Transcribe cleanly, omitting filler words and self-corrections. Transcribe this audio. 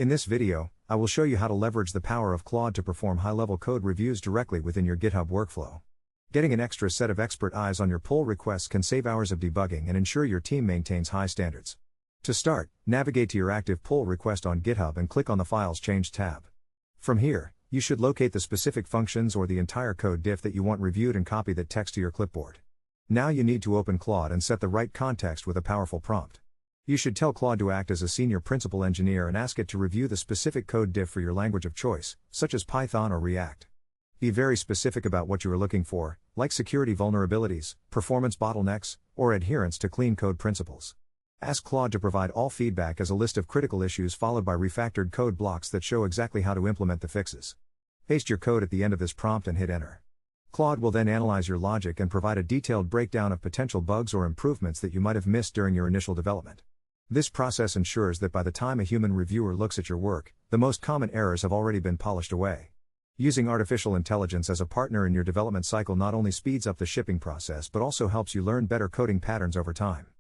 In this video, I will show you how to leverage the power of Claude to perform high-level code reviews directly within your GitHub workflow. Getting an extra set of expert eyes on your pull requests can save hours of debugging and ensure your team maintains high standards. To start, navigate to your active pull request on GitHub and click on the Files Changed tab. From here, you should locate the specific functions or the entire code diff that you want reviewed and copy that text to your clipboard. Now you need to open Claude and set the right context with a powerful prompt. You should tell Claude to act as a senior principal engineer and ask it to review the specific code diff for your language of choice, such as Python or React. Be very specific about what you are looking for, like security vulnerabilities, performance bottlenecks, or adherence to clean code principles. Ask Claude to provide all feedback as a list of critical issues followed by refactored code blocks that show exactly how to implement the fixes. Paste your code at the end of this prompt and hit enter. Claude will then analyze your logic and provide a detailed breakdown of potential bugs or improvements that you might have missed during your initial development. This process ensures that by the time a human reviewer looks at your work, the most common errors have already been polished away. Using artificial intelligence as a partner in your development cycle not only speeds up the shipping process but also helps you learn better coding patterns over time.